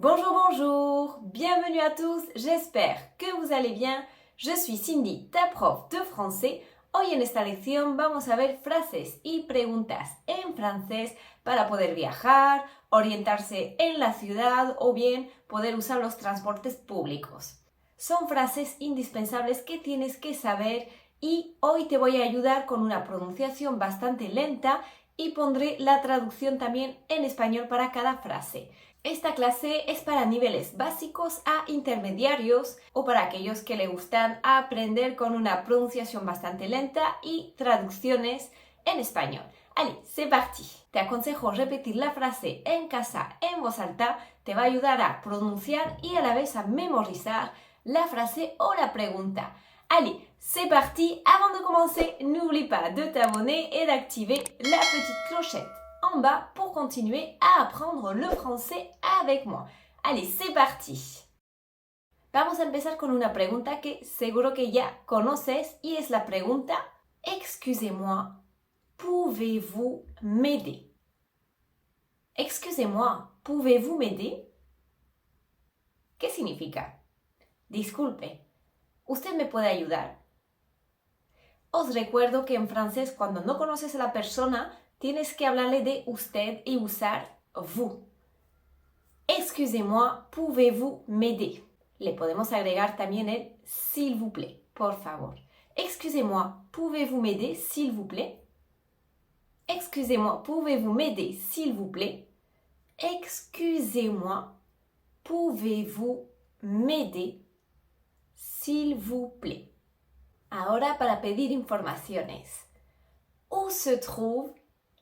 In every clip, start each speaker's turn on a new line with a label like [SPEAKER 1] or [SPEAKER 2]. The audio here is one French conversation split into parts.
[SPEAKER 1] Bonjour, bonjour, bienvenue à tous, j'espère que vous allez bien. Je suis Cindy, ta prof de francés. Hoy en esta lección vamos a ver frases y preguntas en francés para poder viajar, orientarse en la ciudad o bien poder usar los transportes públicos. Son frases indispensables que tienes que saber y hoy te voy a ayudar con una pronunciación bastante lenta y pondré la traducción también en español para cada frase. Esta clase es para niveles básicos a intermediarios o para aquellos que le gustan aprender con una pronunciación bastante lenta y traducciones en español. Allez, c'est parti. Te aconsejo repetir la frase en casa en voz alta, te va a ayudar a pronunciar y a la vez a memorizar la frase o la pregunta. Allez, c'est parti. Avant de commencer, n'oublie pas de t'abonner et d'activer la petite clochette en bas pour continuer à apprendre le français avec moi. Allez, c'est parti. Vamos a empezar con una pregunta que seguro que ya conoces y es la pregunta Excusez-moi, pouvez-vous m'aider? Excusez-moi, pouvez-vous m'aider? ¿Qué significa? Disculpe, ¿usted me puede ayudar? Os recuerdo que en francés cuando no conoces a la persona tienes que hablarle de usted y usar vous. Excusez-moi, pouvez-vous m'aider? Le podemos agregar también el s'il vous plaît, por favor. Excusez-moi, pouvez-vous m'aider, s'il vous plaît? Excusez-moi, pouvez-vous m'aider, s'il vous plaît? Excusez-moi, pouvez-vous m'aider, s'il vous plaît? Ahora para pedir informaciones. Où se trouve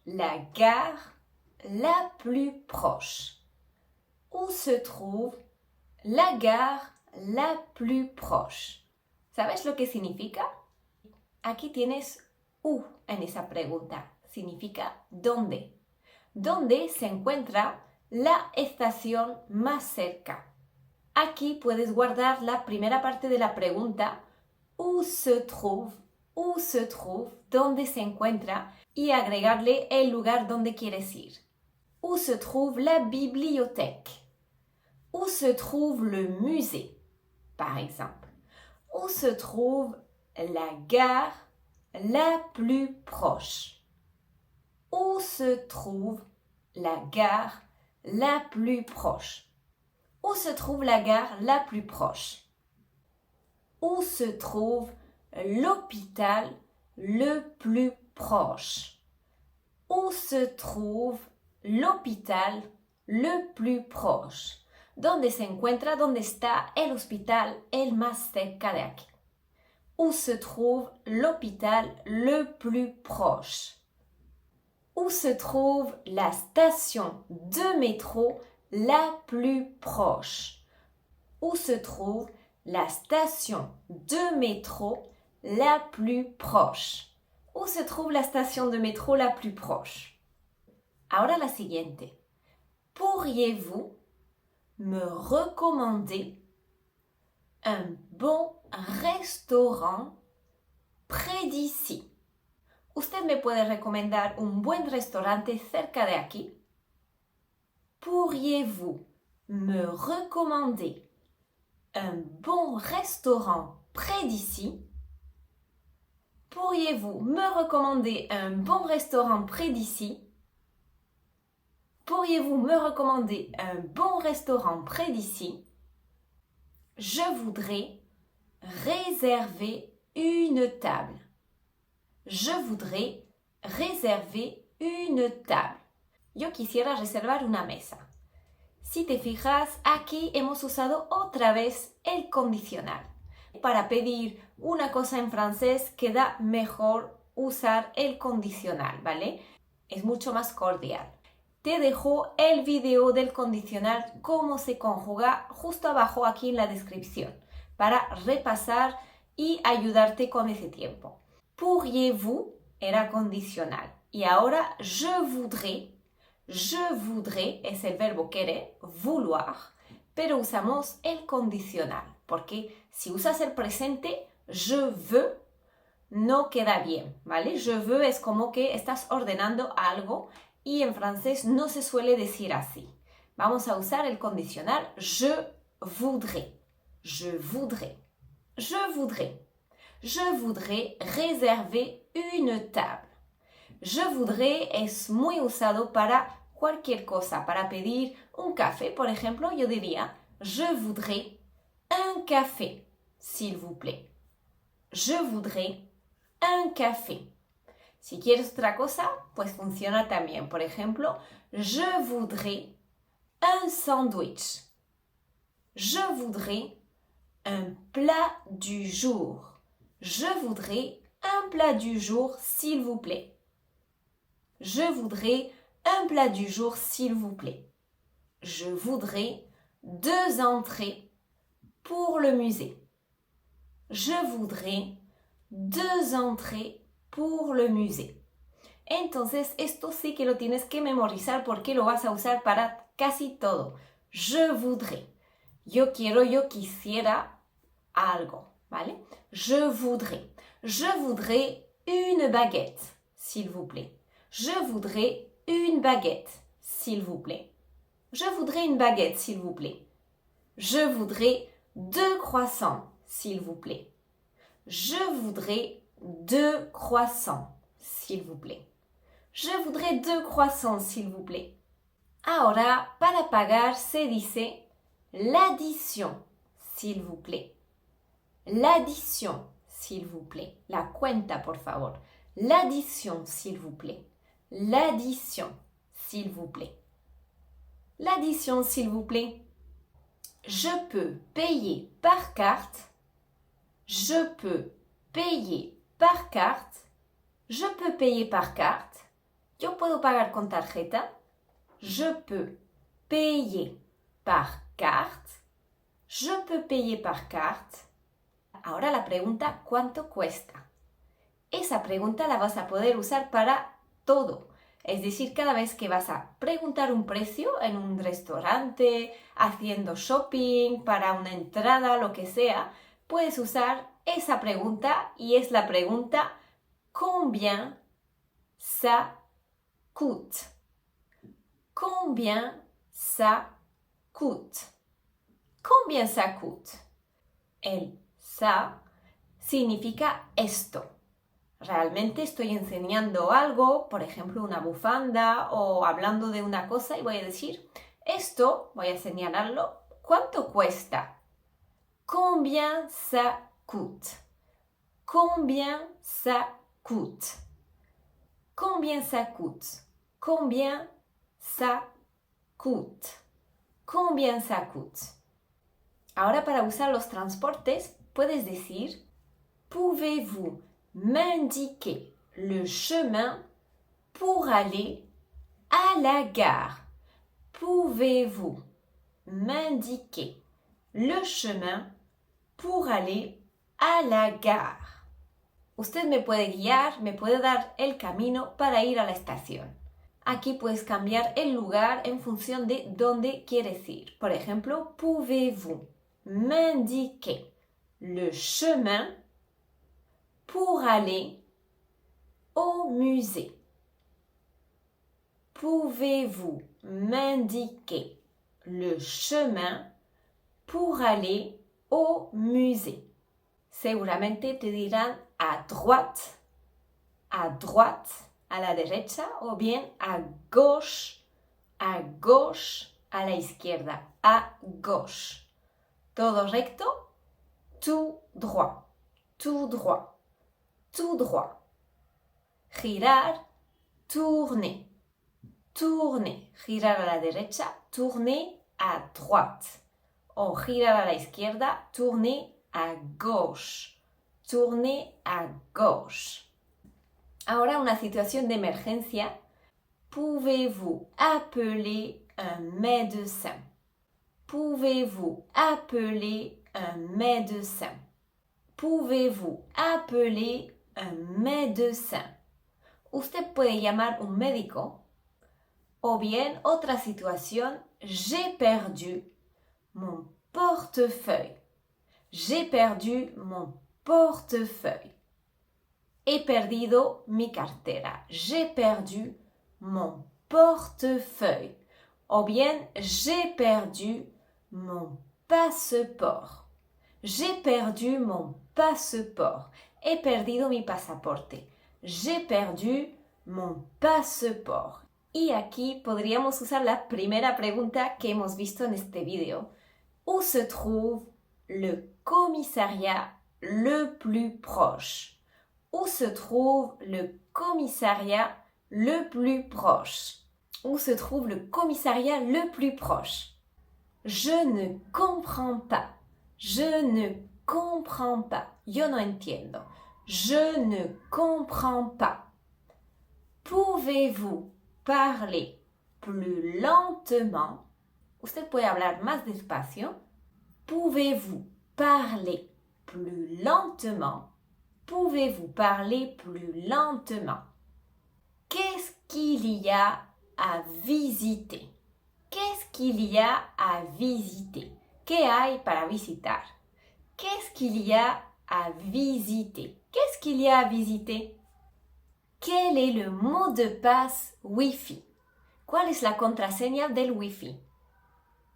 [SPEAKER 1] la gare la plus proche? Où se trouve la gare la plus proche? ¿Sabes lo que significa? Aquí tienes où en esa pregunta. Significa dónde. ¿Dónde se encuentra la estación más cerca? Aquí puedes guardar la primera parte de la pregunta où se trouve, dónde se encuentra y agregarle el lugar donde quieres ir. Où se trouve la bibliothèque? Où se trouve le musée, par exemple? Où se trouve la gare la plus proche? Où se trouve la gare la plus proche? Où se trouve la gare la plus proche? Où se trouve l'hôpital le plus proche? Où se trouve l'hôpital le plus proche? ¿Dónde se encuentra, dónde está el hospital el más cerca de aquí? Où se trouve l'hôpital le plus proche? Où se trouve la station de métro la plus proche? Où se trouve la station de métro la plus proche? Où se trouve la station de métro la plus proche? Ahora la siguiente. Pourriez-vous me recommander un bon restaurant près d'ici? ¿Usted me puede recomendar un buen restaurante cerca de aquí? Pourriez-vous me recommander un bon restaurant près d'ici? Pourriez-vous me recommander un bon restaurant près d'ici? Pourriez-vous me recommander un bon restaurant près d'ici? Je voudrais réserver une table. Je voudrais réserver une table. Yo quisiera reservar una mesa. Si te fijas, aquí hemos usado otra vez el condicional. Para pedir una cosa en francés queda mejor usar el condicional, ¿vale? Es mucho más cordial. Te dejo el video del condicional, cómo se conjuga, justo abajo aquí en la descripción, para repasar y ayudarte con ese tiempo. Pourriez-vous era condicional. Y ahora je voudrais es el verbo querer, vouloir, pero usamos el condicional, porque si usas el presente, je veux, no queda bien, ¿vale? Je veux es como que estás ordenando algo y en francés no se suele decir así. vamos a usar el condicional je voudrais. Je voudrais. Je voudrais. Je voudrais réserver une table. Je voudrais es muy usado para cualquier cosa, para pedir un café, por ejemplo, yo diría je voudrais un café, s'il vous plaît. Je voudrais un café. Si quieres otra cosa, pues funciona también. Por ejemplo, je voudrais un sandwich. Je voudrais un plat du jour. Je voudrais un plat du jour, s'il vous plaît. Je voudrais un plat du jour, s'il vous plaît. Je voudrais 2 entrées pour le musée. Je voudrais 2 entrées pour le musée. Entonces, esto sí que lo tienes que memorizar porque lo vas a usar para casi todo. Je voudrais. Yo quiero, yo quisiera algo, ¿vale? Je voudrais. Je voudrais une baguette, s'il vous plaît. Je voudrais une baguette, s'il vous plaît. Je voudrais une baguette, s'il vous plaît. Je voudrais 2 croissants, s'il vous plaît. Je voudrais 2 croissants, s'il vous plaît. Je voudrais 2 croissants, s'il vous plaît. Ahora, para pagar se dice l'addition, s'il vous plaît. L'addition, s'il vous plaît. La cuenta, por favor. L'addition, s'il vous plaît. L'addition, s'il vous plaît. L'addition, s'il vous plaît. Je peux payer par carte. Je peux payer par carte. Je peux payer par carte. Yo puedo pagar con tarjeta. Je peux payer par carte. Je peux payer par carte. Ahora la pregunta, ¿cuánto cuesta? Esa pregunta la vas a poder usar para todo. Es decir, cada vez que vas a preguntar un precio en un restaurante, haciendo shopping, para una entrada, lo que sea, puedes usar esa pregunta y es la pregunta ¿combien ça coûte? Combien ça coûte? Combien ça coûte? El ça significa esto. Realmente estoy enseñando algo, por ejemplo una bufanda o hablando de una cosa y voy a decir esto, voy a señalarlo, ¿cuánto cuesta? Combien ça coûte? Combien ça coûte? Combien ça coûte? Combien ça coûte? Combien ça coûte? Ahora para usar los transportes puedes decir pouvez-vous m'indiquer le chemin pour aller à la gare? Pouvez-vous m'indiquer le chemin pour aller à la gare? Usted me puede guiar, me puede dar el camino para ir a la estación. Aquí puedes cambiar el lugar en función de dónde quieres ir. Por ejemplo, pouvez-vous m'indiquer le chemin pour aller au musée? Pouvez-vous m'indiquer le chemin pour aller au musée? Seguramente te dirán à droite, a la derecha, o bien à gauche, a la izquierda, à gauche. Todo recto, tout droit, tout droit, tout droit. Girar, tourner, tourner. Girar a la derecha, tourner à droite. O girar a la izquierda, tourner à gauche, tourner à gauche. Ahora una situación de emergencia. Pouvez-vous appeler un médecin? Pouvez-vous appeler un médecin? Pouvez-vous appeler un médecin? Usted puede llamar un médico. O bien, otra situación, j'ai perdu mon portefeuille. J'ai perdu mon portefeuille. He perdido mi cartera. J'ai perdu mon portefeuille. ou bien j'ai perdu mon passeport. J'ai perdu mon passeport. He perdido mi pasaporte. J'ai perdu mon passeport. Y aquí podríamos usar la primera pregunta que hemos visto en este video. Où se trouve le commissariat le plus proche? Où se trouve le commissariat le plus proche? Où se trouve le commissariat le plus proche? Je ne comprends pas. Je ne comprends pas. Yo no entiendo. Je ne comprends pas. Pouvez-vous parler plus lentement? Usted puede hablar más despacio. Pouvez-vous parler plus lentement? Pouvez-vous parler plus lentement? Qu'est-ce qu'il y a à visiter? Qu'est-ce qu'il y a à visiter? ¿Qué hay para visitar? Qu'est-ce qu'il y a à visiter? Qu'est-ce qu'il y a à visiter? Quel est le mot de passe Wi-Fi? ¿Cuál es la contraseña del Wi-Fi?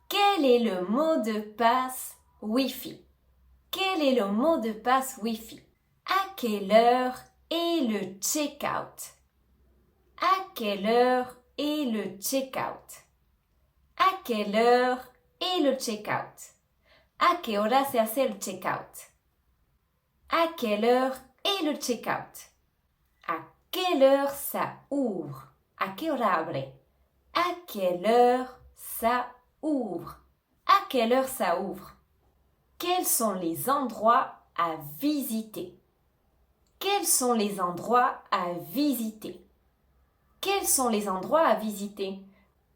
[SPEAKER 1] Quel est le mot de passe Wi-Fi? Quel est le mot de passe Wi-Fi? À quelle heure est le check-out? À quelle heure est le check-out? À quelle heure est le check-out? ¿A qué hora se hace el check-out? À quelle heure est le check-out? ¿A quelle heure ça ouvre? ¿A qué hora abre? ¿A quelle heure ça ouvre? ¿A quelle heure ça ouvre? Quels sont les endroits à visiter? Quels sont les endroits à visiter? Quels sont les endroits à visiter?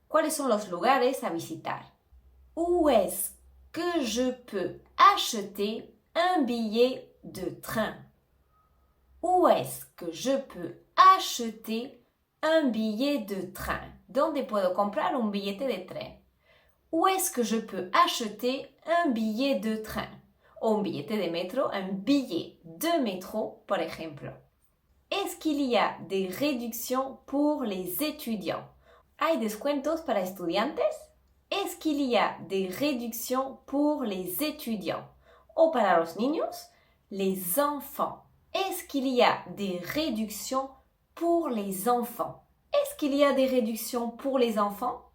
[SPEAKER 1] ¿Cuáles son los lugares a visitar? Où est-ce que je peux acheter un billet de train? Où est-ce que je peux acheter un billet de train? ¿Dónde puedo comprar un billete de tren? Où est-ce que je peux acheter un billet de train? O un billete de metro, un billet de métro, por ejemplo. Est-ce qu'il y a des réductions pour les étudiants? ¿Hay descuentos para estudiantes? Est-ce qu'il y a des réductions pour les étudiants? O para los niños, les enfants. Est-ce qu'il y a des réductions pour les enfants? Est-ce qu'il y a des réductions pour les enfants?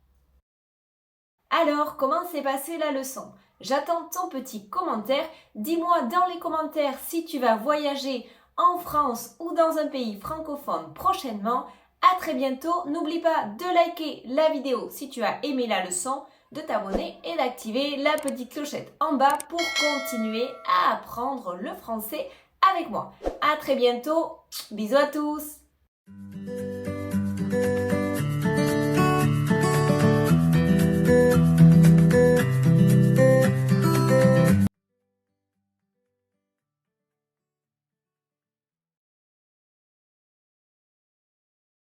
[SPEAKER 1] Alors, comment s'est passée la leçon? J'attends ton petit commentaire. Dis-moi dans les commentaires si tu vas voyager en France ou dans un pays francophone prochainement. À très bientôt. N'oublie pas de liker la vidéo si tu as aimé la leçon, de t'abonner et d'activer la petite clochette en bas pour continuer à apprendre le français avec moi. À très bientôt. Bisous à tous.